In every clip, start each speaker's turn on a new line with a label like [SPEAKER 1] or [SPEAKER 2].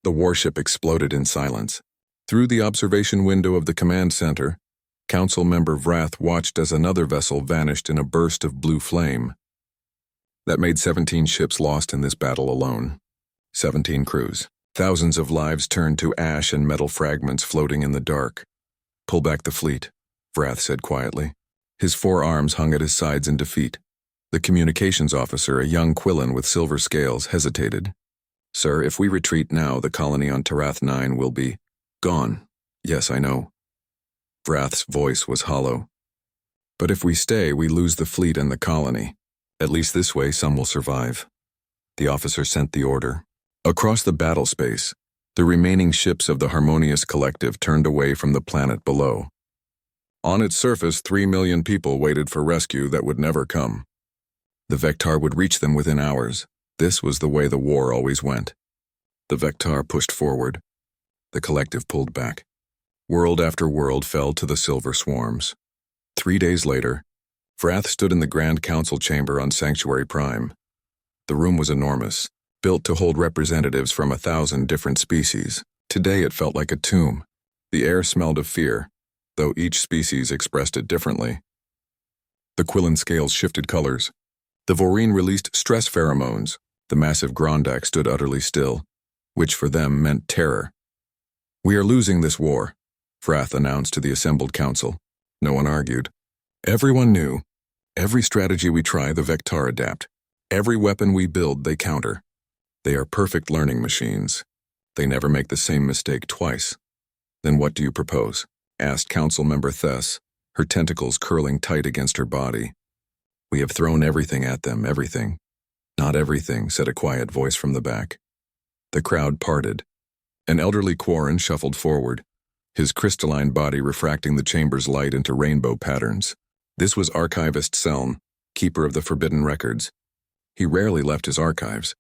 [SPEAKER 1] The warship exploded in silence. Through the observation window of the command center, Council Member Vrath watched as another vessel vanished in a burst of blue flame. That made 17 ships lost in this battle alone. 17 crews. Thousands of lives turned to ash and metal fragments floating in the dark. "Pull back the fleet," Vrath said quietly. His 4 arms hung at his sides in defeat. The communications officer, a young Quillan with silver scales, hesitated. "Sir, if we retreat now, the colony on Tarath 9 will be gone." "Yes, I know." Vrath's voice was hollow. "But if we stay, we lose the fleet and the colony. At least this way, some will survive." The officer sent the order. Across the battle space, the remaining ships of the Harmonious Collective turned away from the planet below. On its surface, 3 million people waited for rescue that would never come. The Vectar would reach them within hours. This was the way the war always went. The Vectar pushed forward. The Collective pulled back. World after world fell to the silver swarms. 3 days later, Vrath stood in the Grand Council chamber on Sanctuary Prime. The room was enormous, built to hold representatives from 1,000 different species. Today it felt like a tomb. The air smelled of fear, though each species expressed it differently. The Quillan scales shifted colors. The Voreen released stress pheromones. The massive Grondak stood utterly still, which for them meant terror. "We are losing this war," Vrath announced to the assembled council. No one argued. Everyone knew. Every strategy we try, the Vectar adapt. Every weapon we build, they counter. They are perfect learning machines. They never make the same mistake twice. "Then what do you propose?" asked Council Member Thess, her tentacles curling tight against her body. "We have thrown everything at them, everything." "Not everything," said a quiet voice from the back. The crowd parted. An elderly Quarren shuffled forward, his crystalline body refracting the chamber's light into rainbow patterns. This was Archivist Seln, keeper of the forbidden records. He rarely left his archives.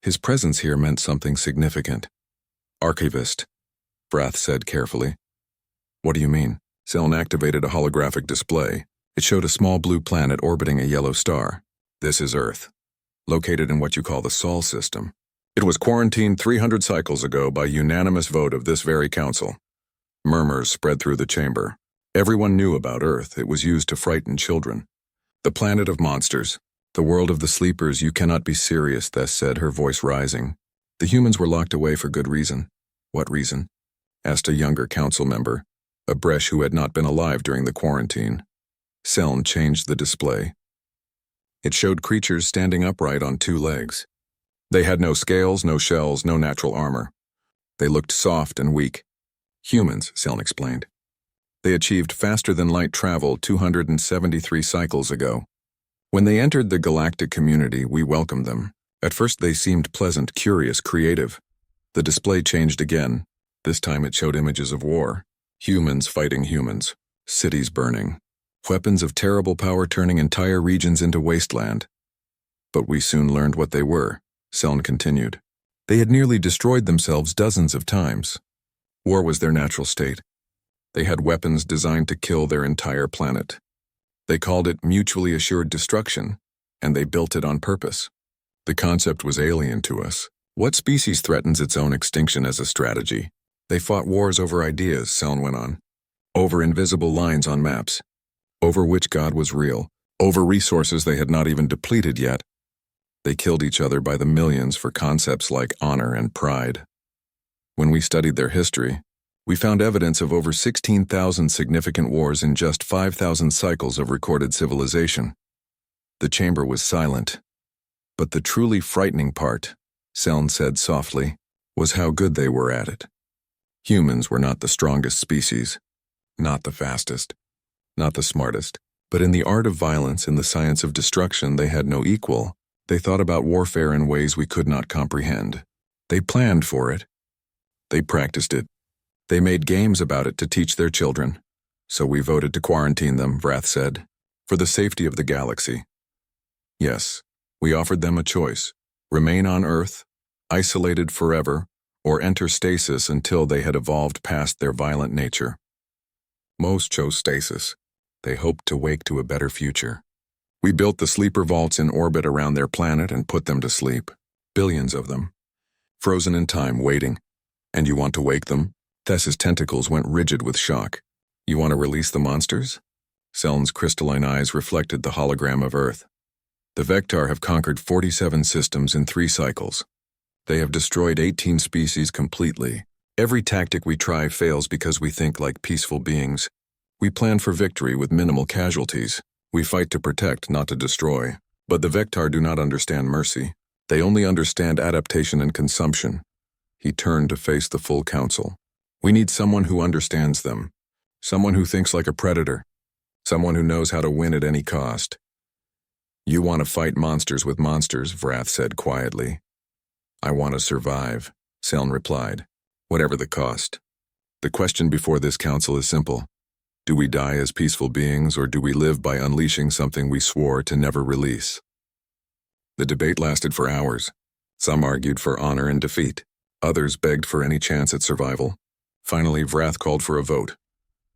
[SPEAKER 1] His presence here meant something significant. "Archivist," Vrath said carefully. "What do you mean?" Seln activated a holographic display. It showed a small blue planet orbiting a yellow star. "This is Earth, located in what you call the Sol system. It was quarantined 300 cycles ago by unanimous vote of this very council." Murmurs spread through the chamber. Everyone knew about Earth. It was used to frighten children. "The planet of monsters. The world of the sleepers. You cannot be serious," Thess said, her voice rising. "The humans were locked away for good reason." "What reason?" asked a younger council member, a Bresh who had not been alive during the quarantine. Seln changed the display. It showed creatures standing upright on 2 legs. They had no scales, no shells, no natural armor. They looked soft and weak. "Humans," Seln explained. "They achieved faster-than-light travel 273 cycles ago. When they entered the galactic community, we welcomed them. At first they seemed pleasant, curious, creative. The display changed again. This time it showed images of war. Humans fighting humans. Cities burning. Weapons of terrible power turning entire regions into wasteland. But we soon learned what they were," Seln continued. "They had nearly destroyed themselves dozens of times. War was their natural state. They had weapons designed to kill their entire planet. They called it mutually assured destruction, and they built it on purpose. The concept was alien to us. What species threatens its own extinction as a strategy? They fought wars over ideas," Seln went on. "Over invisible lines on maps. Over which God was real. Over resources they had not even depleted yet. They killed each other by the millions for concepts like honor and pride. When we studied their history, we found evidence of over 16,000 significant wars in just 5,000 cycles of recorded civilization." The chamber was silent. "But the truly frightening part," Seln said softly, "was how good they were at it. Humans were not the strongest species, not the fastest, not the smartest, but in the art of violence, in the science of destruction, they had no equal. They thought about warfare in ways we could not comprehend. They planned for it. They practiced it. They made games about it to teach their children. So we voted to quarantine them," Vrath said, "for the safety of the galaxy. Yes, we offered them a choice: remain on Earth, isolated forever, or enter stasis until they had evolved past their violent nature. Most chose stasis. They hoped to wake to a better future. We built the sleeper vaults in orbit around their planet and put them to sleep. Billions of them. Frozen in time, waiting. And you want to wake them? Tess's tentacles went rigid with shock. You want to release the monsters? Seln's crystalline eyes reflected the hologram of Earth. The Vectar have conquered 47 systems in 3 cycles. They have destroyed 18 species completely. Every tactic we try fails because we think like peaceful beings. We plan for victory with minimal casualties. We fight to protect, not to destroy. But the Vectar do not understand mercy. They only understand adaptation and consumption. He turned to face the full council. We need someone who understands them. Someone who thinks like a predator. Someone who knows how to win at any cost. You want to fight monsters with monsters, Vrath said quietly. I want to survive, Seln replied. Whatever the cost. The question before this council is simple. Do we die as peaceful beings, or do we live by unleashing something we swore to never release? The debate lasted for hours. Some argued for honor and defeat. Others begged for any chance at survival. Finally, Vrath called for a vote.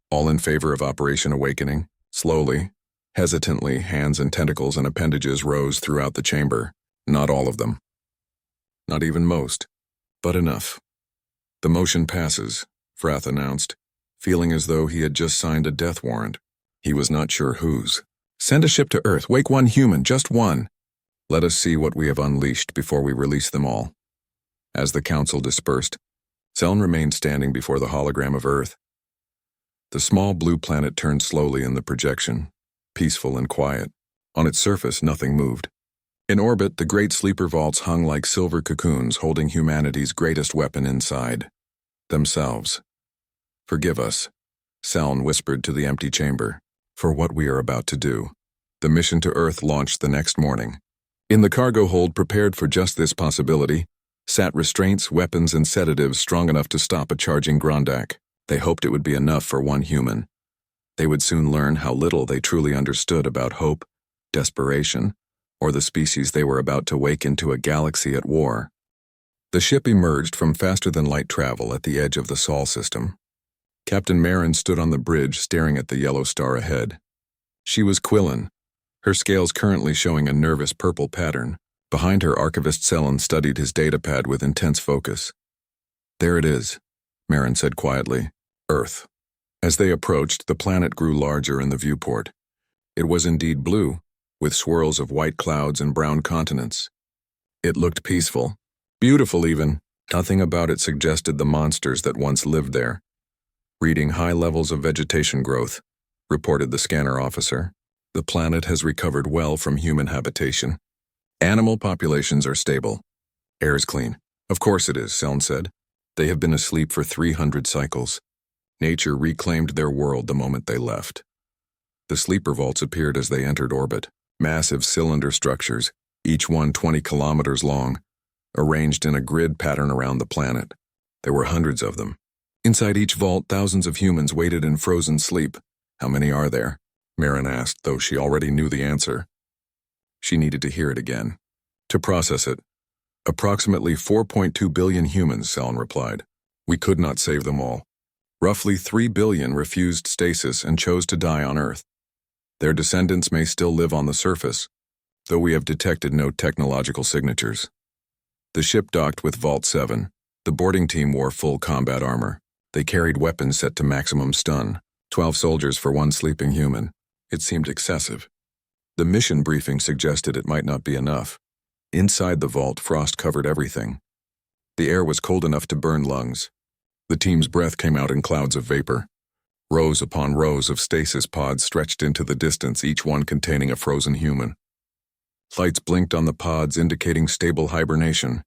[SPEAKER 1] All in favor of Operation Awakening. Slowly, hesitantly, hands and tentacles and appendages rose throughout the chamber. Not all of them. Not even most. But enough. The motion passes, Vrath announced, feeling as though he had just signed a death warrant. He was not sure whose. Send a ship to Earth. Wake one human, just one. Let us see what we have unleashed before we release them all. As the council dispersed, Seln remained standing before the hologram of Earth. The small blue planet turned slowly in the projection, peaceful and quiet. On its surface, nothing moved. In orbit, the great sleeper vaults hung like silver cocoons holding humanity's greatest weapon inside. Themselves. Forgive us, Seln whispered to the empty chamber, for what we are about to do. The mission to Earth launched the next morning. In the cargo hold prepared for just this possibility, sat restraints, weapons, and sedatives strong enough to stop a charging Grondak. They hoped it would be enough for one human. They would soon learn how little they truly understood about hope, desperation, or the species they were about to wake into a galaxy at war. The ship emerged from faster-than-light travel at the edge of the Sol system. Captain Marin stood on the bridge staring at the yellow star ahead. She was Quillen, her scales currently showing a nervous purple pattern. Behind her, Archivist Seln studied his datapad with intense focus. There it is, Marin said quietly. Earth. As they approached, the planet grew larger in the viewport. It was indeed blue, with swirls of white clouds and brown continents. It looked peaceful. Beautiful even. Nothing about it suggested the monsters that once lived there. Reading high levels of vegetation growth, reported the scanner officer. The planet has recovered well from human habitation. Animal populations are stable. Air is clean. Of course it is, Seln said. They have been asleep for 300 cycles. Nature reclaimed their world the moment they left. The sleeper vaults appeared as they entered orbit. Massive cylinder structures, each one 20 kilometers long, arranged in a grid pattern around the planet. There were hundreds of them. Inside each vault, thousands of humans waited in frozen sleep. How many are there? Marin asked, though she already knew the answer. She needed to hear it again. To process it. Approximately 4.2 billion humans, Seln replied. We could not save them all. Roughly 3 billion refused stasis and chose to die on Earth. Their descendants may still live on the surface, though we have detected no technological signatures. The ship docked with Vault 7. The boarding team wore full combat armor. They carried weapons set to maximum stun. 12 soldiers for one sleeping human. It seemed excessive. The mission briefing suggested it might not be enough. Inside the vault, frost covered everything. The air was cold enough to burn lungs. The team's breath came out in clouds of vapor. Rows upon rows of stasis pods stretched into the distance, each one containing a frozen human. Lights blinked on the pods indicating stable hibernation.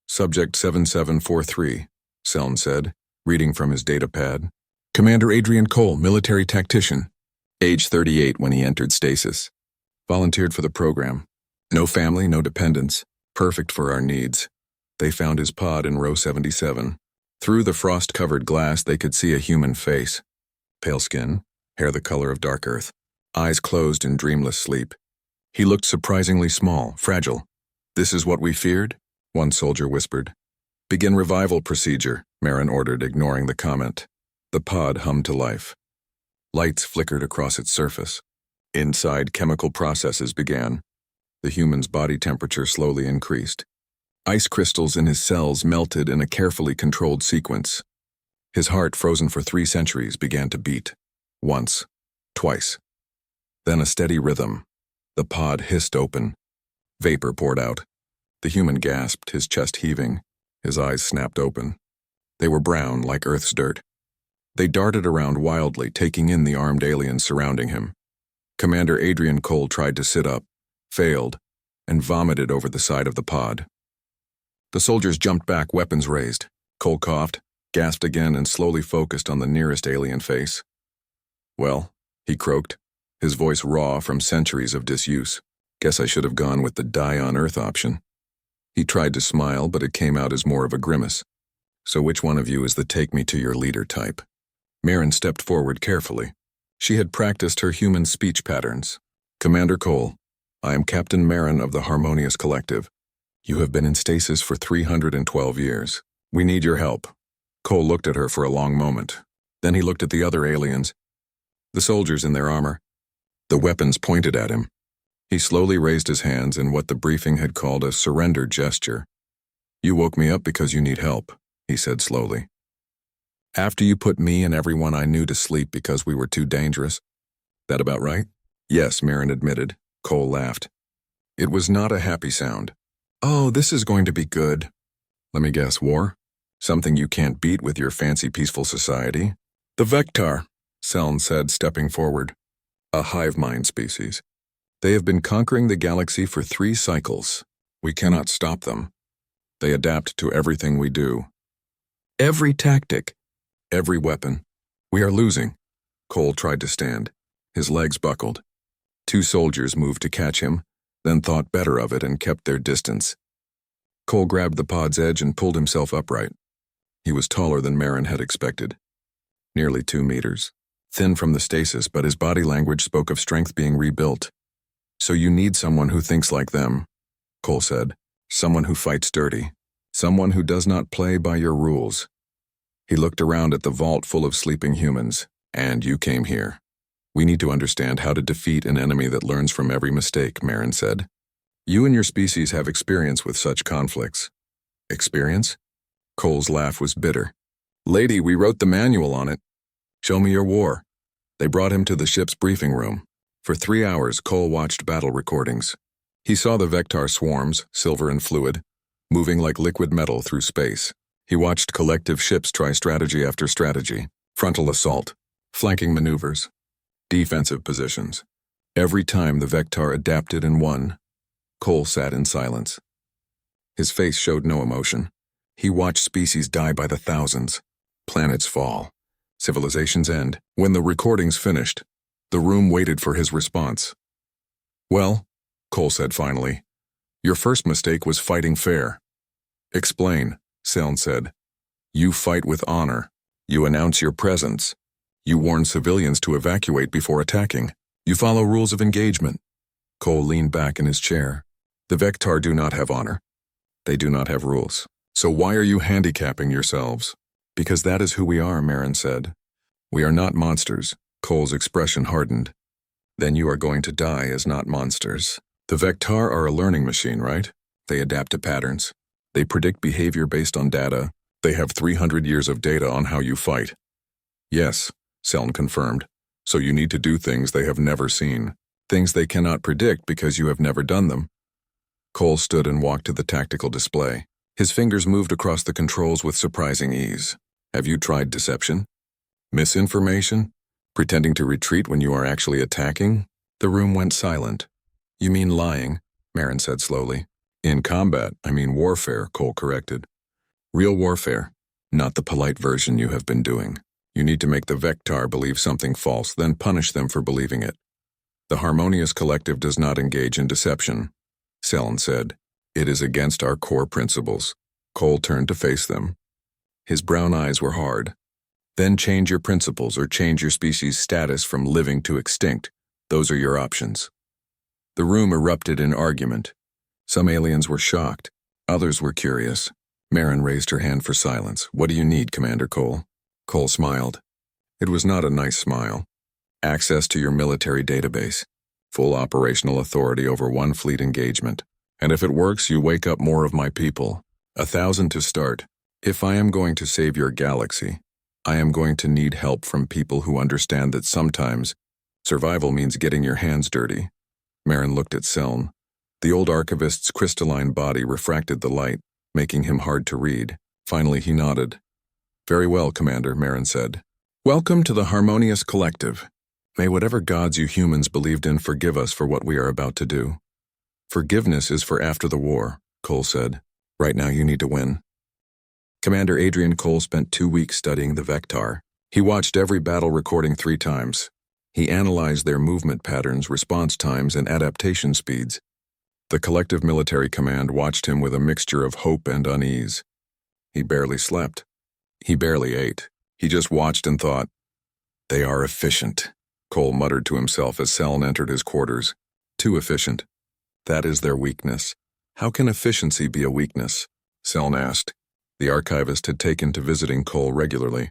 [SPEAKER 1] Subject 7743, Seln said, reading from his datapad. Commander Adrian Cole, military tactician. Age 38 when he entered stasis. Volunteered for the program. No family, no dependents. Perfect for our needs. They found his pod in row 77. Through the frost-covered glass, they could see a human face. Pale skin, hair the color of dark earth, eyes closed in dreamless sleep. He looked surprisingly small, fragile. This is what we feared? One soldier whispered. Begin revival procedure, Marin ordered, ignoring the comment. The pod hummed to life. Lights flickered across its surface. Inside, chemical processes began. The human's body temperature slowly increased. Ice crystals in his cells melted in a carefully controlled sequence. His heart, frozen for 3 centuries, began to beat. Once, twice. Then a steady rhythm. The pod hissed open. Vapor poured out. The human gasped, his chest heaving. His eyes snapped open. They were brown, like Earth's dirt. They darted around wildly, taking in the armed aliens surrounding him. Commander Adrian Cole tried to sit up, failed, and vomited over the side of the pod. The soldiers jumped back, weapons raised. Cole coughed, gasped again, and slowly focused on the nearest alien face. "Well," he croaked, his voice raw from centuries of disuse. "Guess I should have gone with the die on Earth option." He tried to smile, but it came out as more of a grimace. "So which one of you is the take-me-to-your-leader type?" Marin stepped forward carefully. She had practiced her human speech patterns. "Commander Cole, I am Captain Marin of the Harmonious Collective. You have been in stasis for 312 years. We need your help." Cole looked at her for a long moment. Then he looked at the other aliens, the soldiers in their armor. The weapons pointed at him. He slowly raised his hands in what the briefing had called a surrender gesture. "You woke me up because you need help," he said slowly. "After you put me and everyone I knew to sleep because we were too dangerous." "That about right?" "Yes," Marin admitted. Cole laughed. It was not a happy sound. "Oh, this is going to be good." "Let me guess, war? Something you can't beat with your fancy peaceful society?" "The Vectar," Seln said, stepping forward. "A hive mind species. They have been conquering the galaxy for 3 cycles. We cannot stop them. They adapt to everything we do. Every tactic, every weapon. We are losing." Cole tried to stand. His legs buckled. 2 soldiers moved to catch him, then thought better of it and kept their distance. Cole grabbed the pod's edge and pulled himself upright. He was taller than Marin had expected. Nearly 2 meters. Thin from the stasis, but his body language spoke of strength being rebuilt. "So you need someone who thinks like them," Cole said. "Someone who fights dirty. Someone who does not play by your rules." He looked around at the vault full of sleeping humans. "And you came here. We need to understand how to defeat an enemy that learns from every mistake," Marin said. "You and your species have experience with such conflicts." "Experience?" Cole's laugh was bitter. "Lady, we wrote the manual on it. Show me your war." They brought him to the ship's briefing room. For 3 hours, Cole watched battle recordings. He saw the Vectar swarms, silver and fluid, moving like liquid metal through space. He watched collective ships try strategy after strategy, frontal assault, flanking maneuvers, defensive positions. Every time the Vectar adapted and won, Cole sat in silence. His face showed no emotion. He watched species die by the thousands, planets fall, civilizations end. When the recordings finished, the room waited for his response. "Well," Cole said finally, "your first mistake was fighting fair." "Explain," Seln said. "You fight with honor. You announce your presence. You warn civilians to evacuate before attacking. You follow rules of engagement." Cole leaned back in his chair. "The Vectar do not have honor. They do not have rules. So why are you handicapping yourselves?" "Because that is who we are," Marin said. "We are not monsters." Cole's expression hardened. "Then you are going to die as not monsters. The Vectar are a learning machine, right? They adapt to patterns. They predict behavior based on data. They have 300 years of data on how you fight." "Yes," Seln confirmed. "So you need to do things they have never seen. Things they cannot predict because you have never done them." Cole stood and walked to the tactical display. His fingers moved across the controls with surprising ease. "Have you tried deception? Misinformation? Pretending to retreat when you are actually attacking?" The room went silent. "You mean lying," Marin said slowly. "In combat, I mean warfare," Cole corrected. "Real warfare, not the polite version you have been doing. You need to make the Vectar believe something false, then punish them for believing it. The Harmonious Collective does not engage in deception," Seln said. "It is against our core principles." Cole turned to face them. His brown eyes were hard. "Then change your principles or change your species' status from living to extinct. Those are your options." The room erupted in argument. Some aliens were shocked. Others were curious. Marin raised her hand for silence. "What do you need, Commander Cole?" Cole smiled. It was not a nice smile. "Access to your military database. Full operational authority over 1 fleet engagement. And if it works, you wake up more of my people. 1,000 to start. If I am going to save your galaxy, I am going to need help from people who understand that sometimes survival means getting your hands dirty. Marin looked at Seln. The old archivist's crystalline body refracted the light, making him hard to read. Finally, he nodded. Very well, Commander, Marin said. Welcome to the Harmonious Collective. May whatever gods you humans believed in forgive us for what we are about to do. Forgiveness is for after the war, Cole said. Right now you need to win. Commander Adrian Cole spent 2 weeks studying the Vectar. He watched every battle recording 3 times. He analyzed their movement patterns, response times, and adaptation speeds. The collective military command watched him with a mixture of hope and unease. He barely slept. He barely ate. He just watched and thought, "They are efficient," Cole muttered to himself as Seln entered his quarters. Too efficient. That is their weakness. How can efficiency be a weakness? Seln asked. The archivist had taken to visiting Cole regularly.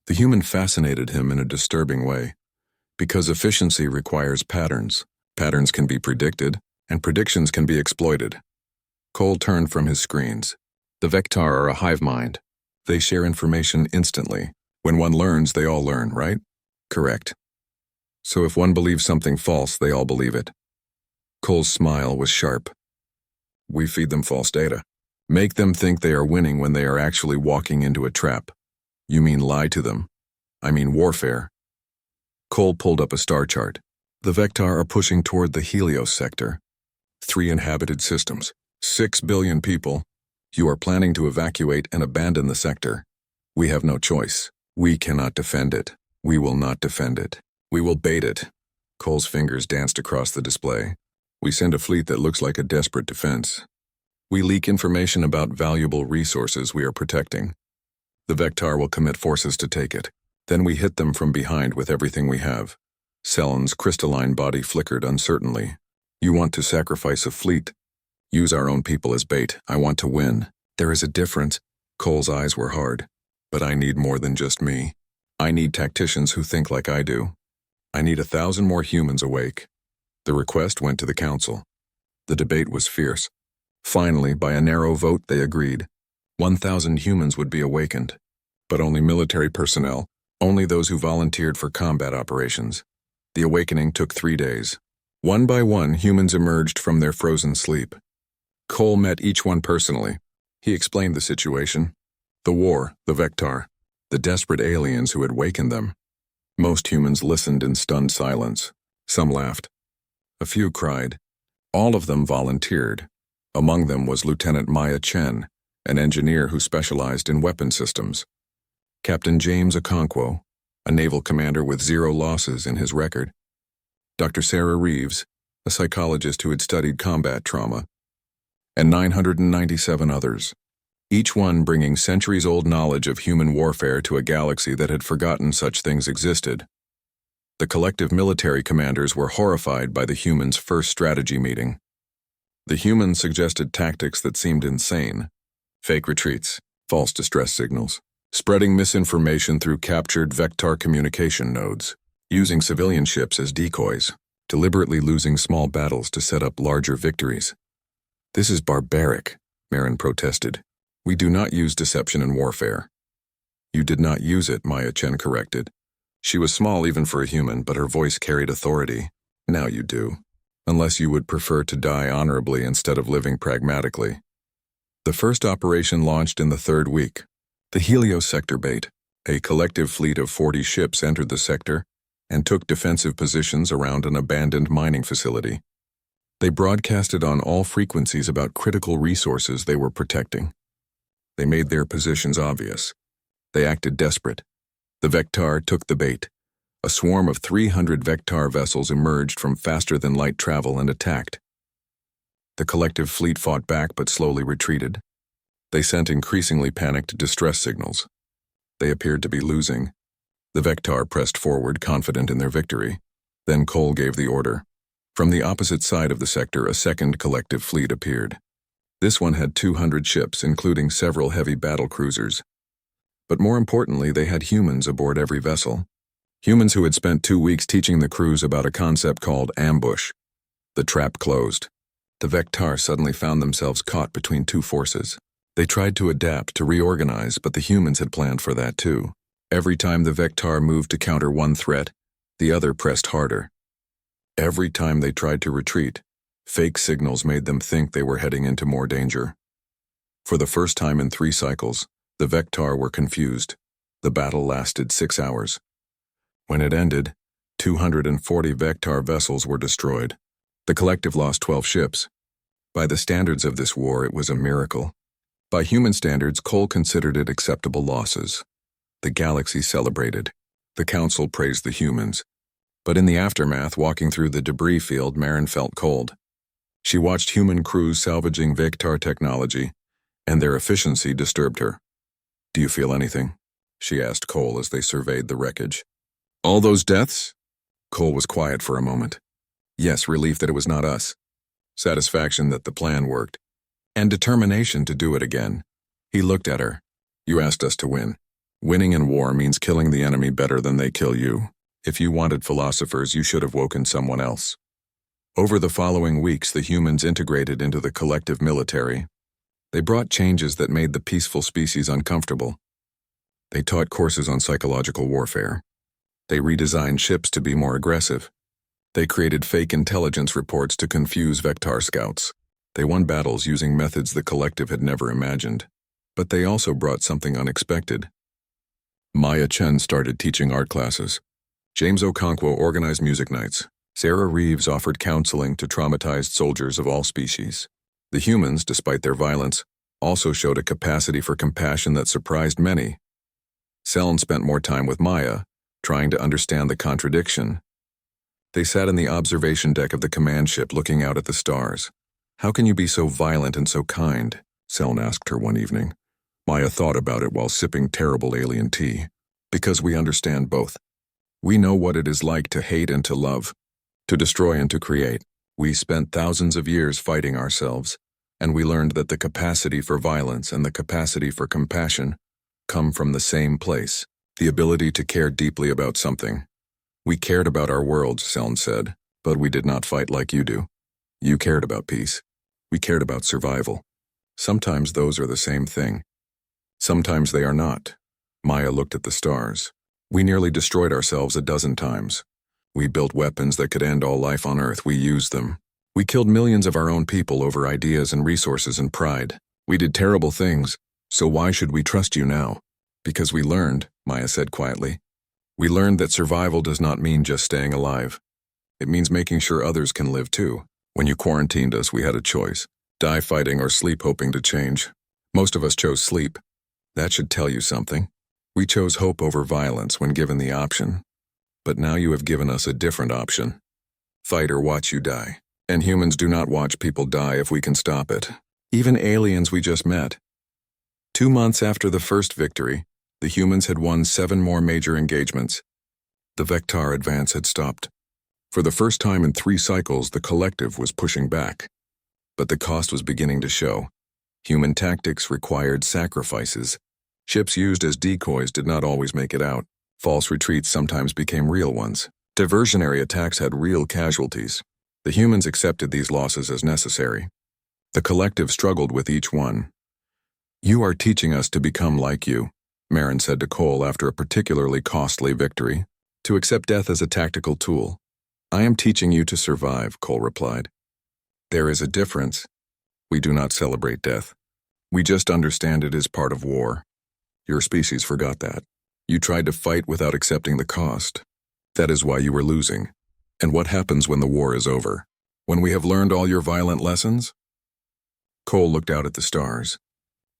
[SPEAKER 1] The human fascinated him in a disturbing way. Because efficiency requires patterns. Patterns can be predicted, and predictions can be exploited. Cole turned from his screens. The Vectar are a hive mind. They share information instantly. When one learns, they all learn, right? Correct. So if one believes something false, they all believe it. Cole's smile was sharp. We feed them false data. Make them think they are winning when they are actually walking into a trap. You mean lie to them. I mean warfare. Cole pulled up a star chart. The Vectar are pushing toward the Helios sector. 3 inhabited systems. 6 billion people. You are planning to evacuate and abandon the sector. We have no choice. We cannot defend it. We will not defend it. We will bait it. Cole's fingers danced across the display. We send a fleet that looks like a desperate defense. We leak information about valuable resources we are protecting. The Vectar will commit forces to take it. Then we hit them from behind with everything we have. Seln's crystalline body flickered uncertainly. You want to sacrifice a fleet? Use our own people as bait. I want to win. There is a difference. Cole's eyes were hard. But I need more than just me. I need tacticians who think like I do. I need 1,000 more humans awake. The request went to the council. The debate was fierce. Finally, by a narrow vote, they agreed. 1,000 humans would be awakened. But only military personnel, only those who volunteered for combat operations. The awakening took 3 days. One by one, humans emerged from their frozen sleep. Cole met each one personally. He explained the situation. The war, the Vectar, the desperate aliens who had wakened them. Most humans listened in stunned silence. Some laughed. A few cried. All of them volunteered. Among them was Lieutenant Maya Chen, an engineer who specialized in weapon systems. Captain James Okonkwo, a naval commander with 0 losses in his record. Dr. Sarah Reeves, a psychologist who had studied combat trauma. And 997 others, each one bringing centuries-old knowledge of human warfare to a galaxy that had forgotten such things existed. The collective military commanders were horrified by the humans' first strategy meeting. The humans suggested tactics that seemed insane. Fake retreats, false distress signals, spreading misinformation through captured Vectar communication nodes, using civilian ships as decoys, deliberately losing small battles to set up larger victories. This is barbaric, Marin protested. We do not use deception in warfare. You did not use it, Maya Chen corrected. She was small even for a human, but her voice carried authority. Now you do. Unless you would prefer to die honorably instead of living pragmatically. The first operation launched in the 3rd week. The Helios sector bait, a collective fleet of 40 ships, entered the sector and took defensive positions around an abandoned mining facility. They broadcasted on all frequencies about critical resources they were protecting. They made their positions obvious. They acted desperate. The Vectar took the bait. A swarm of 300 Vectar vessels emerged from faster-than-light travel and attacked. The collective fleet fought back but slowly retreated. They sent increasingly panicked distress signals. They appeared to be losing. The Vectar pressed forward, confident in their victory. Then Cole gave the order. From the opposite side of the sector, a second collective fleet appeared. This one had 200 ships, including several heavy battle cruisers. But more importantly, they had humans aboard every vessel. Humans who had spent 2 weeks teaching the crews about a concept called ambush. The trap closed. The Vectar suddenly found themselves caught between two forces. They tried to adapt, to reorganize, but the humans had planned for that too. Every time the Vectar moved to counter one threat, the other pressed harder. Every time they tried to retreat, fake signals made them think they were heading into more danger. For the first time in 3 cycles, the Vectar were confused. The battle lasted 6 hours. When it ended, 240 Vectar vessels were destroyed. The collective lost 12 ships. By the standards of this war, it was a miracle. By human standards, Cole considered it acceptable losses. The galaxy celebrated. The council praised the humans. But in the aftermath, walking through the debris field, Marin felt cold. She watched human crews salvaging Vectar technology, and their efficiency disturbed her. "Do you feel anything?" she asked Cole as they surveyed the wreckage. "All those deaths?" Cole was quiet for a moment. Yes, relief that it was not us. Satisfaction that the plan worked. And determination to do it again. He looked at her. "You asked us to win. Winning in war means killing the enemy better than they kill you. If you wanted philosophers, you should have woken someone else." Over the following weeks, the humans integrated into the collective military. They brought changes that made the peaceful species uncomfortable. They taught courses on psychological warfare. They redesigned ships to be more aggressive. They created fake intelligence reports to confuse Vectar scouts. They won battles using methods the collective had never imagined. But they also brought something unexpected. Maya Chen started teaching art classes. James Okonkwo organized music nights. Sarah Reeves offered counseling to traumatized soldiers of all species. The humans, despite their violence, also showed a capacity for compassion that surprised many. Seln spent more time with Maya, trying to understand the contradiction. They sat in the observation deck of the command ship looking out at the stars. "How can you be so violent and so kind?" Seln asked her one evening. Maya thought about it while sipping terrible alien tea. "Because we understand both. We know what it is like to hate and to love, to destroy and to create. We spent thousands of years fighting ourselves, and we learned that the capacity for violence and the capacity for compassion come from the same place, the ability to care deeply about something. We cared about our worlds," Seln said, "but we did not fight like you do. You cared about peace. We cared about survival. Sometimes those are the same thing. Sometimes they are not." Maya looked at the stars. "We nearly destroyed ourselves a dozen times. We built weapons that could end all life on Earth. We used them. We killed millions of our own people over ideas and resources and pride. We did terrible things, so why should we trust you now?" "Because we learned," Maya said quietly. "We learned that survival does not mean just staying alive. It means making sure others can live too. When you quarantined us, we had a choice. Die fighting or sleep hoping to change. Most of us chose sleep. That should tell you something. We chose hope over violence when given the option. But now you have given us a different option. Fight or watch you die. And humans do not watch people die if we can stop it. Even aliens we just met." 2 months after the first victory, the humans had won 7 more major engagements. The Vectar advance had stopped. For the first time in 3 cycles, the collective was pushing back. But the cost was beginning to show. Human tactics required sacrifices. Ships used as decoys did not always make it out. False retreats sometimes became real ones. Diversionary attacks had real casualties. The humans accepted these losses as necessary. The collective struggled with each one. "You are teaching us to become like you," Marin said to Cole after a particularly costly victory, "to accept death as a tactical tool." "I am teaching you to survive," Cole replied. "There is a difference. We do not celebrate death. We just understand it is part of war. Your species forgot that. You tried to fight without accepting the cost. That is why you were losing. And what happens when the war is over? When we have learned all your violent lessons?" Cole looked out at the stars.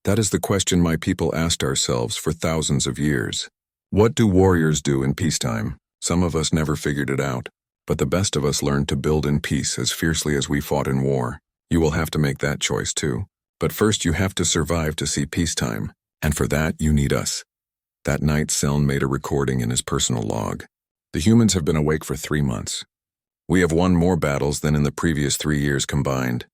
[SPEAKER 1] "That is the question my people asked ourselves for thousands of years. What do warriors do in peacetime? Some of us never figured it out, but the best of us learned to build in peace as fiercely as we fought in war. You will have to make that choice too. But first you have to survive to see peacetime, and for that you need us." That night, Seln made a recording in his personal log. "The humans have been awake for 3 months. We have won more battles than in the previous 3 years combined.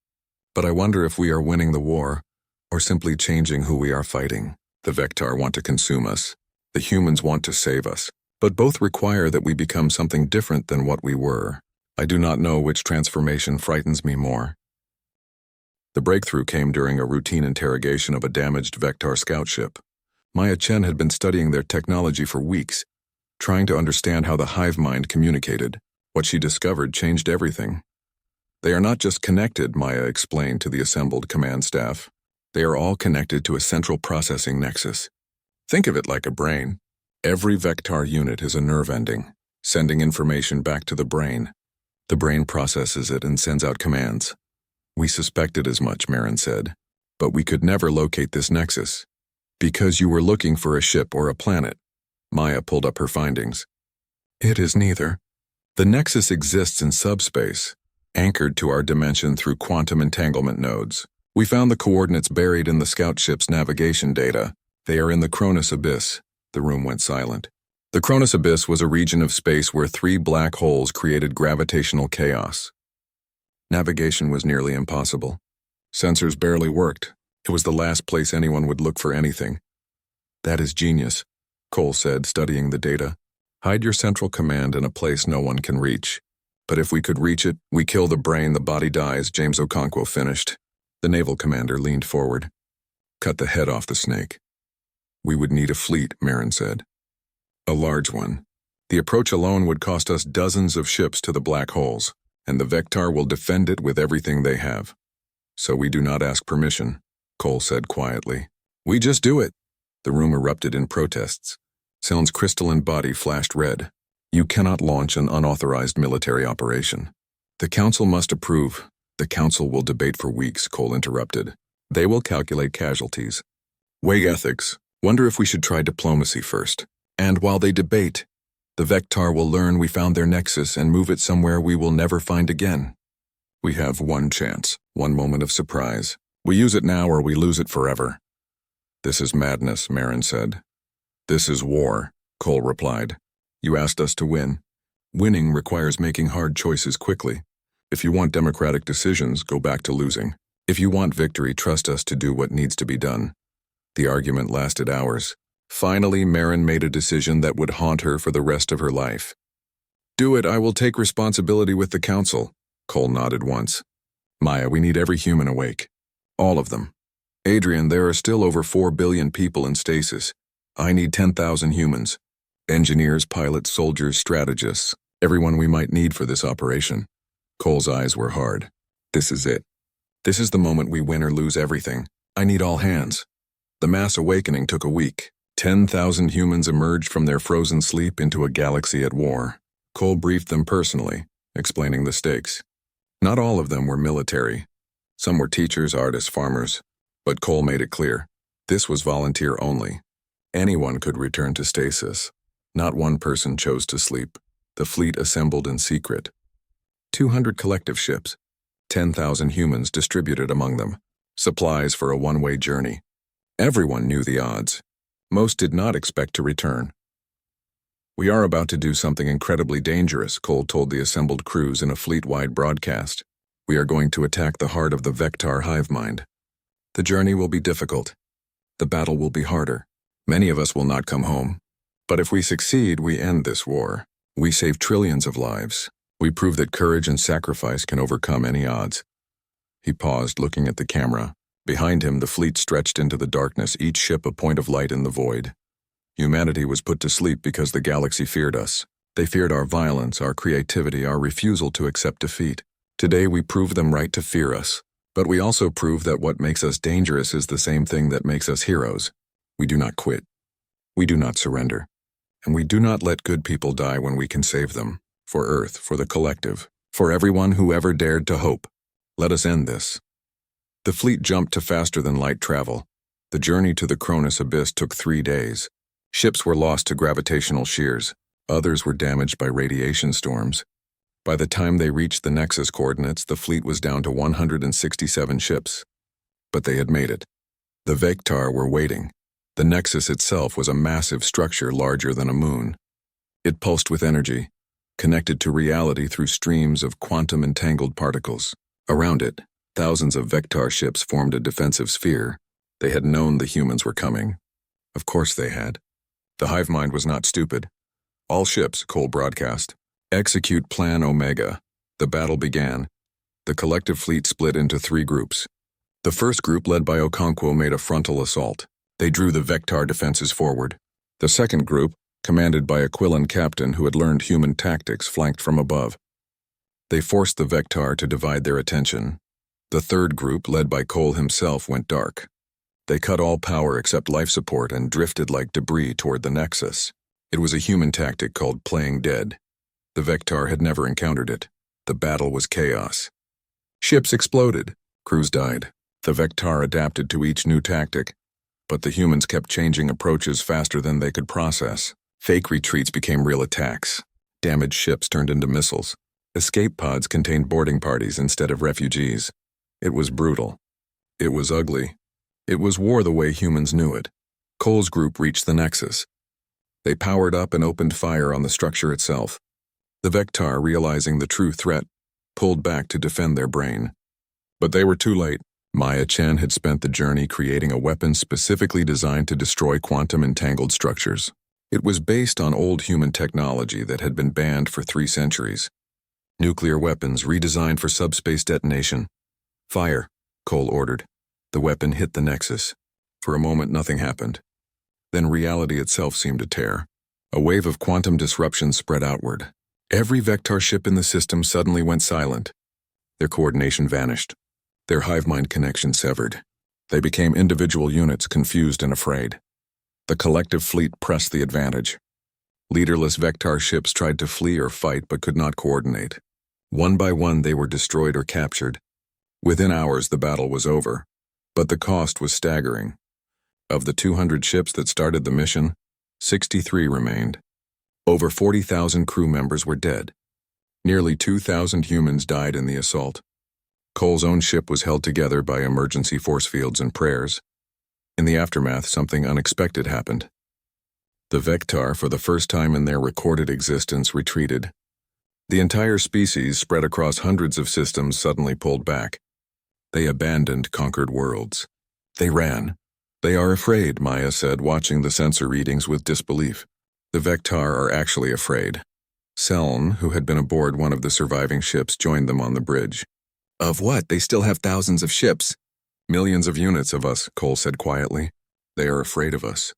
[SPEAKER 1] But I wonder if we are winning the war, or simply changing who we are fighting. The Vectar want to consume us. The humans want to save us. But both require that we become something different than what we were. I do not know which transformation frightens me more. The breakthrough came during a routine interrogation of a damaged Vectar scout ship. Maya Chen had been studying their technology for weeks, trying to understand how the hive mind communicated. What she discovered changed everything. They are not just connected, Maya explained to the assembled command staff. They are all connected to a central processing nexus. Think of it like a brain. Every Vectar unit is a nerve ending, sending information back to the brain. The brain processes it and sends out commands. We suspected as much, Marin said, but we could never locate this nexus. Because you were looking for a ship or a planet. Maya pulled up her findings. It is neither. The nexus exists in subspace, anchored to our dimension through quantum entanglement nodes. We found the coordinates buried in the scout ship's navigation data. They are in the Cronus Abyss. The room went silent. The Cronus Abyss was a region of space where 3 black holes created gravitational chaos. Navigation was nearly impossible. Sensors barely worked. It was the last place anyone would look for anything. That is genius, Cole said, studying the data. Hide your central command in a place no one can reach. But if we could reach it, we kill the brain, the body dies, James Okonkwo finished. The naval commander leaned forward. Cut the head off the snake. We would need a fleet, Marin said. A large one. The approach alone would cost us dozens of ships to the black holes, and the Vectar will defend it with everything they have. So we do not ask permission, Cole said quietly. We just do it. The room erupted in protests. Seln's crystalline body flashed red. You cannot launch an unauthorized military operation. The council must approve. The council will debate for weeks, Cole interrupted. They will calculate casualties. Weigh ethics. Wonder if we should try diplomacy first. And while they debate, the Vectar will learn we found their nexus and move it somewhere we will never find again. We have one chance, one moment of surprise. We use it now or we lose it forever. This is madness, Marin said. This is war, Cole replied. You asked us to win. Winning requires making hard choices quickly. If you want democratic decisions, go back to losing. If you want victory, trust us to do what needs to be done. The argument lasted hours. Finally, Marin made a decision that would haunt her for the rest of her life. Do it, I will take responsibility with the council. Cole nodded once. Maya, we need every human awake. All of them. Adrian, there are still over 4 billion people in stasis. I need 10,000 humans. Engineers, pilots, soldiers, strategists. Everyone we might need for this operation. Cole's eyes were hard. This is it. This is the moment we win or lose everything. I need all hands. The mass awakening took a week. 10,000 humans emerged from their frozen sleep into a galaxy at war. Cole briefed them personally, explaining the stakes. Not all of them were military. Some were teachers, artists, farmers. But Cole made it clear. This was volunteer only. Anyone could return to stasis. Not one person chose to sleep. The fleet assembled in secret. 200 collective ships. 10,000 humans distributed among them. Supplies for a one-way journey. Everyone knew the odds. Most did not expect to return. We are about to do something incredibly dangerous, Cole told the assembled crews in a fleet-wide broadcast. We are going to attack the heart of the Vectar hive mind. The journey will be difficult. The battle will be harder. Many of us will not come home. But if we succeed, we end this war. We save trillions of lives. We prove that courage and sacrifice can overcome any odds. He paused, looking at the camera. Behind him, the fleet stretched into the darkness, each ship a point of light in the void. Humanity was put to sleep because the galaxy feared us. They feared our violence, our creativity, our refusal to accept defeat. Today we prove them right to fear us. But we also prove that what makes us dangerous is the same thing that makes us heroes. We do not quit. We do not surrender. And we do not let good people die when we can save them. For Earth, for the collective, for everyone who ever dared to hope. Let us end this. The fleet jumped to faster-than-light travel. The journey to the Cronus Abyss took 3 days. Ships were lost to gravitational shears. Others were damaged by radiation storms. By the time they reached the Nexus coordinates, the fleet was down to 167 ships. But they had made it. The Vectar were waiting. The Nexus itself was a massive structure larger than a moon. It pulsed with energy, connected to reality through streams of quantum-entangled particles. Around it, thousands of Vectar ships formed a defensive sphere. They had known the humans were coming. Of course they had. The hive mind was not stupid. All ships, Cole broadcast. Execute Plan Omega. The battle began. The collective fleet split into 3 groups. The first group, led by Okonkwo, made a frontal assault. They drew the Vectar defenses forward. The second group, commanded by a Quillan captain who had learned human tactics, flanked from above. They forced the Vectar to divide their attention. The third group, led by Cole himself, went dark. They cut all power except life support and drifted like debris toward the Nexus. It was a human tactic called playing dead. The Vectar had never encountered it. The battle was chaos. Ships exploded. Crews died. The Vectar adapted to each new tactic, but the humans kept changing approaches faster than they could process. Fake retreats became real attacks. Damaged ships turned into missiles. Escape pods contained boarding parties instead of refugees. It was brutal. It was ugly. It was war the way humans knew it. Cole's group reached the Nexus. They powered up and opened fire on the structure itself. The Vectar, realizing the true threat, pulled back to defend their brain. But they were too late. Maya Chen had spent the journey creating a weapon specifically designed to destroy quantum-entangled structures. It was based on old human technology that had been banned for 3 centuries. Nuclear weapons redesigned for subspace detonation. Fire, Cole ordered. The weapon hit the Nexus. For a moment, nothing happened. Then reality itself seemed to tear. A wave of quantum disruption spread outward. Every Vectar ship in the system suddenly went silent. Their coordination vanished. Their hive-mind connection severed. They became individual units, confused and afraid. The collective fleet pressed the advantage. Leaderless Vectar ships tried to flee or fight but could not coordinate. One by one, they were destroyed or captured. Within hours, the battle was over, but the cost was staggering. Of the 200 ships that started the mission, 63 remained. Over 40,000 crew members were dead. Nearly 2,000 humans died in the assault. Cole's own ship was held together by emergency force fields and prayers. In the aftermath, something unexpected happened. The Vectar, for the first time in their recorded existence, retreated. The entire species, spread across hundreds of systems, suddenly pulled back. They abandoned conquered worlds. They ran. They are afraid, Maya said, watching the sensor readings with disbelief. The Vectar are actually afraid. Seln, who had been aboard one of the surviving ships, joined them on the bridge. Of what? They still have thousands of ships. Millions of units of us, Cole said quietly. They are afraid of us.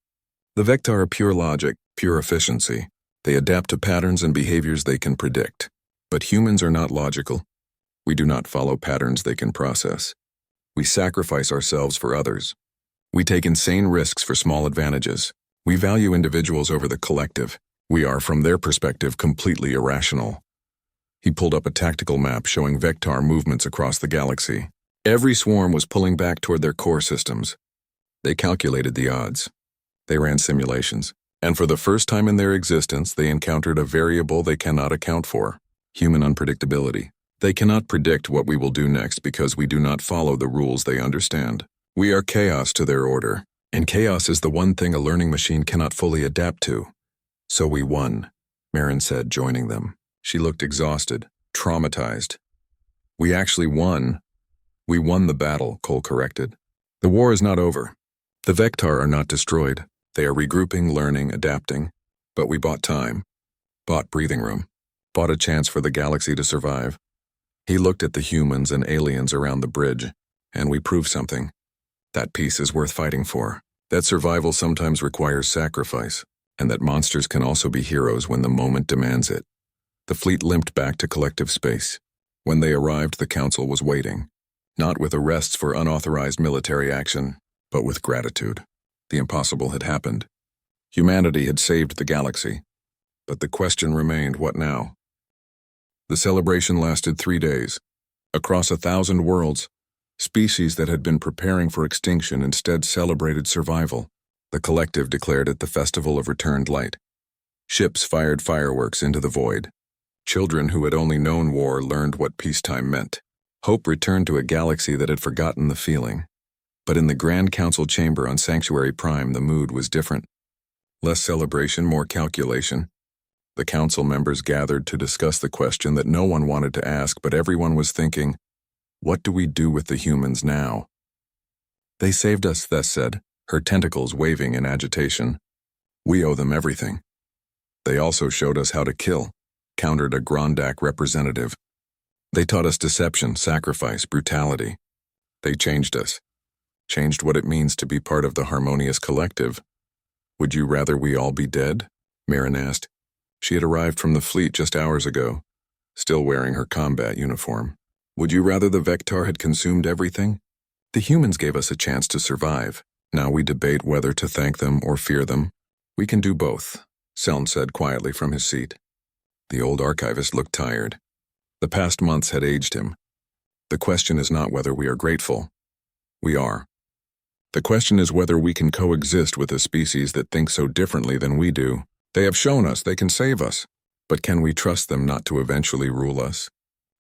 [SPEAKER 1] The Vectar are pure logic, pure efficiency. They adapt to patterns and behaviors they can predict. But humans are not logical. We do not follow patterns they can process. We sacrifice ourselves for others. We take insane risks for small advantages. We value individuals over the collective. We are, from their perspective, completely irrational. He pulled up a tactical map showing Vectar movements across the galaxy. Every swarm was pulling back toward their core systems. They calculated the odds. They ran simulations. And for the first time in their existence, they encountered a variable they cannot account for: human unpredictability. They cannot predict what we will do next because we do not follow the rules they understand. We are chaos to their order, and chaos is the one thing a learning machine cannot fully adapt to. So we won, Marin said, joining them. She looked exhausted, traumatized. We actually won. We won the battle, Cole corrected. The war is not over. The Vectar are not destroyed. They are regrouping, learning, adapting. But we bought time, bought breathing room, bought a chance for the galaxy to survive. He looked at the humans and aliens around the bridge, and we proved something. That peace is worth fighting for. That survival sometimes requires sacrifice, and that monsters can also be heroes when the moment demands it. The fleet limped back to collective space. When they arrived, the council was waiting, not with arrests for unauthorized military action, but with gratitude. The impossible had happened. Humanity had saved the galaxy. But the question remained, what now? The celebration lasted 3 days. Across 1,000 worlds, species that had been preparing for extinction instead celebrated survival. The collective declared it the Festival of Returned Light. Ships fired fireworks into the void. Children who had only known war learned what peacetime meant. Hope returned to a galaxy that had forgotten the feeling. But in the Grand Council chamber on Sanctuary Prime, the mood was different. Less celebration, more calculation. The council members gathered to discuss the question that no one wanted to ask, but everyone was thinking, what do we do with the humans now? They saved us, Thess said, her tentacles waving in agitation. We owe them everything. They also showed us how to kill, countered a Grondak representative. They taught us deception, sacrifice, brutality. They changed us. Changed what it means to be part of the harmonious collective. Would you rather we all be dead? Marin asked. She had arrived from the fleet just hours ago, still wearing her combat uniform. Would you rather the Vectar had consumed everything? The humans gave us a chance to survive. Now we debate whether to thank them or fear them. We can do both, Seln said quietly from his seat. The old archivist looked tired. The past months had aged him. The question is not whether we are grateful. We are. The question is whether we can coexist with a species that thinks so differently than we do. They have shown us they can save us, but can we trust them not to eventually rule us?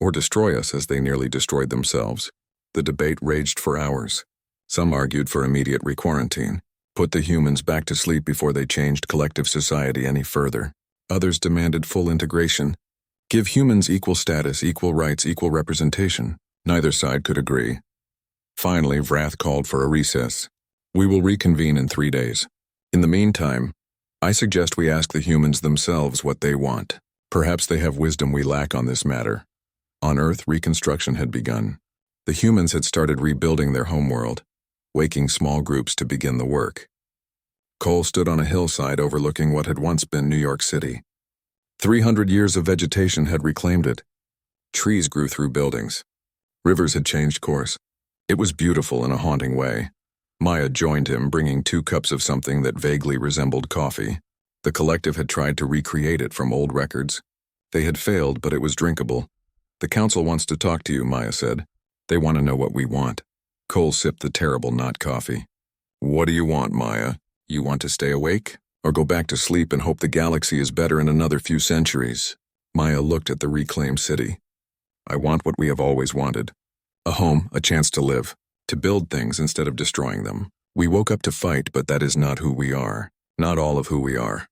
[SPEAKER 1] Or destroy us as they nearly destroyed themselves? The debate raged for hours. Some argued for immediate requarantine, put the humans back to sleep before they changed collective society any further. Others demanded full integration. Give humans equal status, equal rights, equal representation. Neither side could agree. Finally, Vrath called for a recess. We will reconvene in 3 days. In the meantime, I suggest we ask the humans themselves what they want. Perhaps they have wisdom we lack on this matter. On Earth, reconstruction had begun. The humans had started rebuilding their homeworld, waking small groups to begin the work. Cole stood on a hillside overlooking what had once been New York City. 300 years of vegetation had reclaimed it. Trees grew through buildings. Rivers had changed course. It was beautiful in a haunting way. Maya joined him, bringing 2 cups of something that vaguely resembled coffee. The collective had tried to recreate it from old records. They had failed, but it was drinkable. The council wants to talk to you, Maya said. They want to know what we want. Cole sipped the terrible not coffee. What do you want, Maya? You want to stay awake? Or go back to sleep and hope the galaxy is better in another few centuries? Maya looked at the reclaimed city. I want what we have always wanted. A home, a chance to live, to build things instead of destroying them. We woke up to fight, but that is not who we are. Not all of who we are.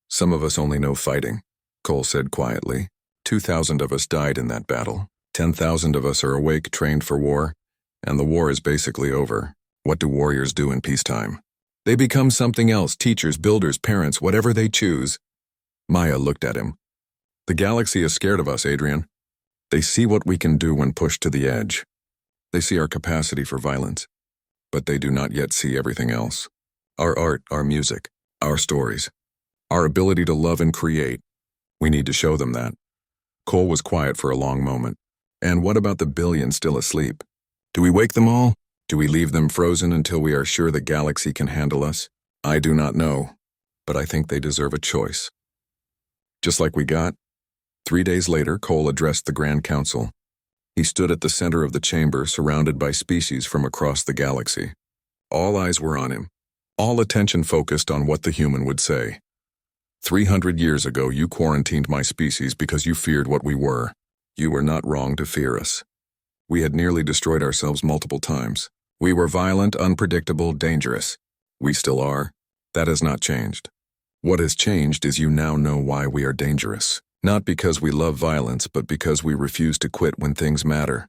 [SPEAKER 1] Some of us only know fighting, Cole said quietly. 2,000 of us died in that battle. 10,000 of us are awake, trained for war, and the war is basically over. What do warriors do in peacetime? They become something else, teachers, builders, parents, whatever they choose. Maya looked at him. The galaxy is scared of us, Adrian. They see what we can do when pushed to the edge. They see our capacity for violence, but they do not yet see everything else. Our art, our music, our stories, our ability to love and create. We need to show them that. Cole was quiet for a long moment. And what about the billion still asleep? Do we wake them all? Do we leave them frozen until we are sure the galaxy can handle us? I do not know, but I think they deserve a choice. Just like we got. 3 days later, Cole addressed the Grand Council. He stood at the center of the chamber, surrounded by species from across the galaxy. All eyes were on him. All attention focused on what the human would say. 300 years ago, you quarantined my species because you feared what we were. You were not wrong to fear us. We had nearly destroyed ourselves multiple times. We were violent, unpredictable, dangerous. We still are. That has not changed. What has changed is you now know why we are dangerous. Not because we love violence, but because we refuse to quit when things matter.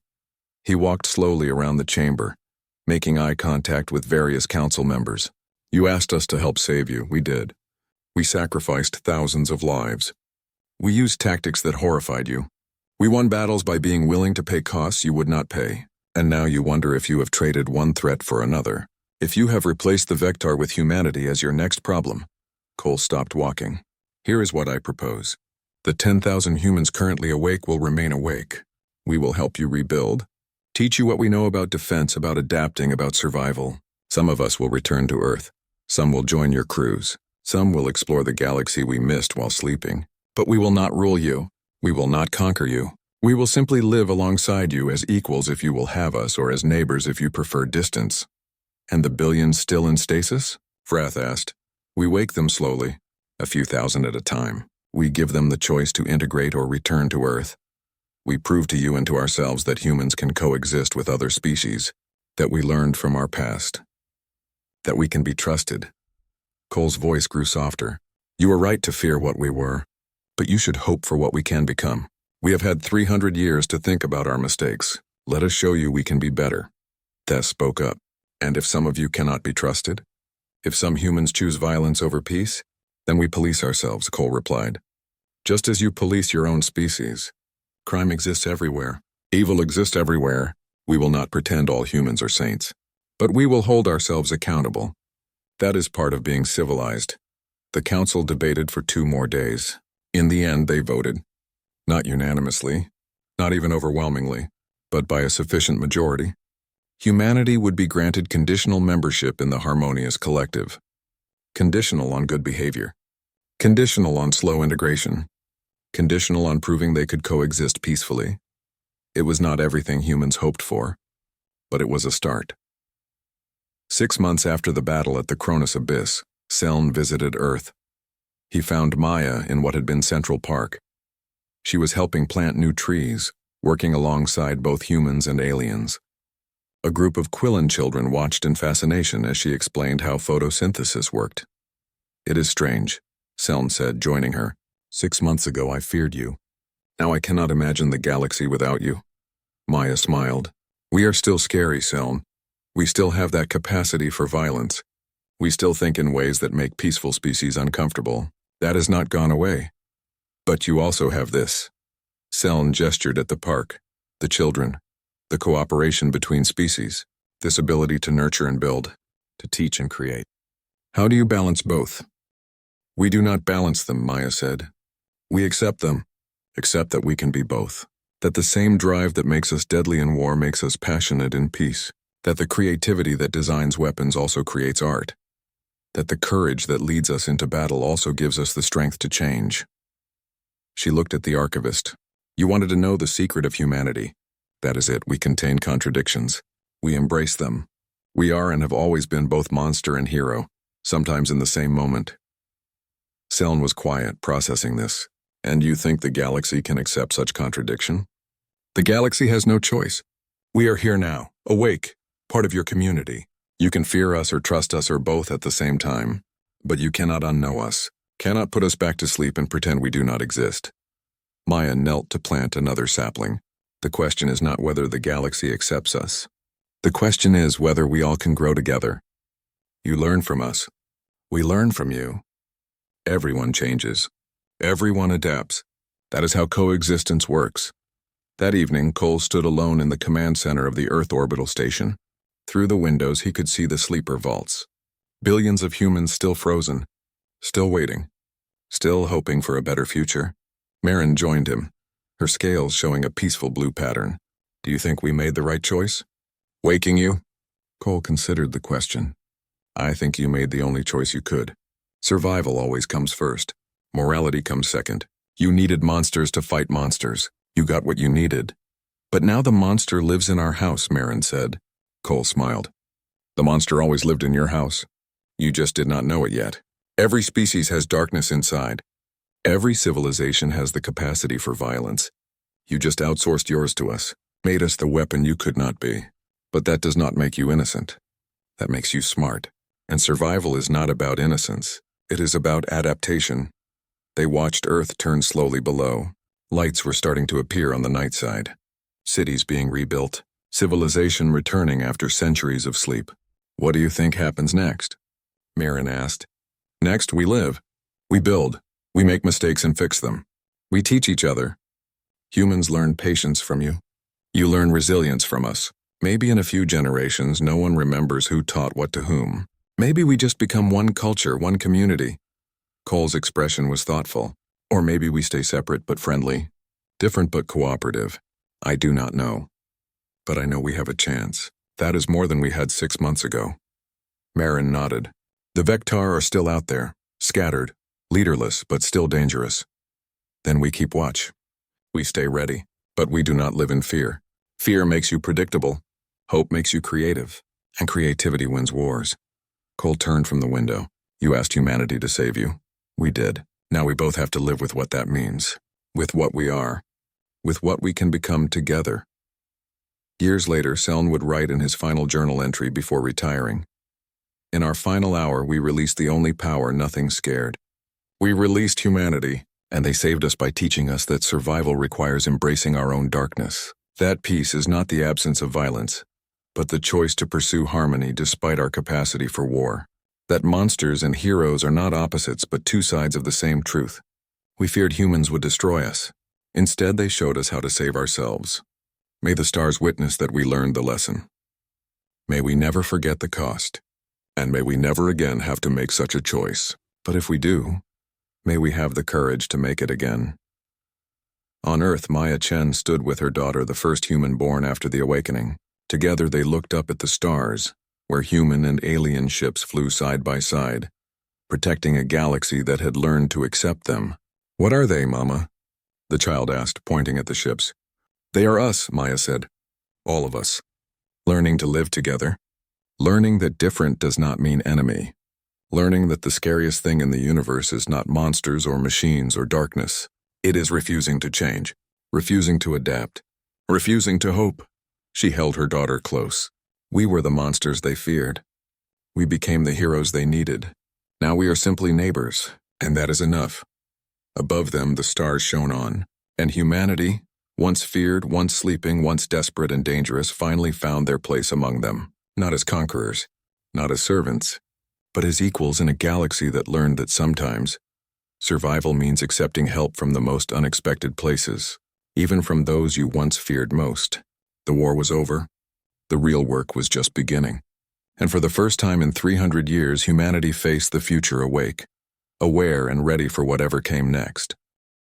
[SPEAKER 1] He walked slowly around the chamber, making eye contact with various council members. You asked us to help save you. We did. We sacrificed thousands of lives. We used tactics that horrified you. We won battles by being willing to pay costs you would not pay. And now you wonder if you have traded one threat for another. If you have replaced the Vectar with humanity as your next problem. Cole stopped walking. Here is what I propose. The 10,000 humans currently awake will remain awake. We will help you rebuild. Teach you what we know about defense, about adapting, about survival. Some of us will return to Earth. Some will join your crews. Some will explore the galaxy we missed while sleeping. But we will not rule you. We will not conquer you. We will simply live alongside you as equals if you will have us, or as neighbors if you prefer distance. And the billions still in stasis? Vrath asked. We wake them slowly, a few thousand at a time. We give them the choice to integrate or return to Earth. We prove to you and to ourselves that humans can coexist with other species, that we learned from our past, that we can be trusted. Cole's voice grew softer. You are right to fear what we were, but you should hope for what we can become. We have had 300 years to think about our mistakes. Let us show you we can be better. Tess spoke up. And if some of you cannot be trusted? If some humans choose violence over peace? Then we police ourselves, Cole replied. Just as you police your own species. Crime exists everywhere. Evil exists everywhere. We will not pretend all humans are saints, but we will hold ourselves accountable. That is part of being civilized. The council debated for 2 more days. In the end, they voted. Not unanimously, not even overwhelmingly, but by a sufficient majority. Humanity would be granted conditional membership in the harmonious collective. Conditional on good behavior. Conditional on slow integration. Conditional on proving they could coexist peacefully. It was not everything humans hoped for, but it was a start. 6 months after the battle at the Cronus Abyss, Seln visited Earth. He found Maya in what had been Central Park. She was helping plant new trees, working alongside both humans and aliens. A group of Quillen children watched in fascination as she explained how photosynthesis worked. "It is strange," Seln said, joining her. "6 months ago I feared you. Now I cannot imagine the galaxy without you." Maya smiled. "We are still scary, Seln. We still have that capacity for violence. We still think in ways that make peaceful species uncomfortable. That has not gone away. But you also have this." Seln gestured at the park, the children, the cooperation between species, this ability to nurture and build, to teach and create. "How do you balance both?" "We do not balance them," Maya said. "We accept them, accept that we can be both, that the same drive that makes us deadly in war makes us passionate in peace, that the creativity that designs weapons also creates art, that the courage that leads us into battle also gives us the strength to change." She looked at the archivist. "You wanted to know the secret of humanity. That is it. We contain contradictions. We embrace them. We are and have always been both monster and hero, sometimes in the same moment." Seln was quiet, processing this. "And you think the galaxy can accept such contradiction?" "The galaxy has no choice. We are here now, awake, part of your community. You can fear us or trust us or both at the same time, but you cannot unknow us, cannot put us back to sleep and pretend we do not exist." Maya knelt to plant another sapling. "The question is not whether the galaxy accepts us. The question is whether we all can grow together. You learn from us. We learn from you. Everyone changes. Everyone adapts. That is how coexistence works." That evening, Cole stood alone in the command center of the Earth orbital station. Through the windows, he could see the sleeper vaults. Billions of humans still frozen, still waiting, still hoping for a better future. Marin joined him, her scales showing a peaceful blue pattern. "Do you think we made the right choice?" "Waking you?" Cole considered the question. "I think you made the only choice you could. Survival always comes first. Morality comes second. You needed monsters to fight monsters. You got what you needed. But now the monster lives in our house," Marin said. Cole smiled. "The monster always lived in your house. You just did not know it yet. Every species has darkness inside. Every civilization has the capacity for violence. You just outsourced yours to us, made us the weapon you could not be. But that does not make you innocent. That makes you smart. And survival is not about innocence. It is about adaptation." They watched Earth turn slowly below. Lights were starting to appear on the night side. Cities being rebuilt. Civilization returning after centuries of sleep. "What do you think happens next?" Marin asked. "Next, we live. We build. We make mistakes and fix them. We teach each other. Humans learn patience from you. You learn resilience from us. Maybe in a few generations, no one remembers who taught what to whom. Maybe we just become one culture, one community." Cole's expression was thoughtful. "Or maybe we stay separate but friendly. Different but cooperative. I do not know. But I know we have a chance. That is more than we had 6 months ago." Marin nodded. "The Vectar are still out there, scattered, leaderless, but still dangerous. Then we keep watch. We stay ready, but we do not live in fear. Fear makes you predictable. Hope makes you creative. And creativity wins wars." Cole turned from the window. "You asked humanity to save you. We did. Now we both have to live with what that means. With what we are. With what we can become together." Years later, Seln would write in his final journal entry before retiring. "In our final hour, we released the only power nothing scared. We released humanity, and they saved us by teaching us that survival requires embracing our own darkness. That peace is not the absence of violence, but the choice to pursue harmony despite our capacity for war. That monsters and heroes are not opposites but two sides of the same truth. We feared humans would destroy us. Instead, they showed us how to save ourselves." May the stars witness that we learned the lesson. May we never forget the cost, and may we never again have to make such a choice. But if we do, may we have the courage to make it again. On Earth, Maya Chen stood with her daughter, the first human born after the awakening. Together they looked up at the stars, where human and alien ships flew side by side, protecting a galaxy that had learned to accept them. "What are they, Mama?" the child asked, pointing at the ships. "They are us," Maya said. "All of us. Learning to live together. Learning that different does not mean enemy. Learning that the scariest thing in the universe is not monsters or machines or darkness. It is refusing to change, refusing to adapt, refusing to hope." She held her daughter close. "We were the monsters they feared. We became the heroes they needed. Now we are simply neighbors, and that is enough." Above them the stars shone on, and humanity, once feared, once sleeping, once desperate and dangerous, finally found their place among them, not as conquerors, not as servants, but as equals in a galaxy that learned that sometimes survival means accepting help from the most unexpected places, even from those you once feared most. The war was over. The real work was just beginning. And for the first time in 300 years, humanity faced the future awake, aware and ready for whatever came next.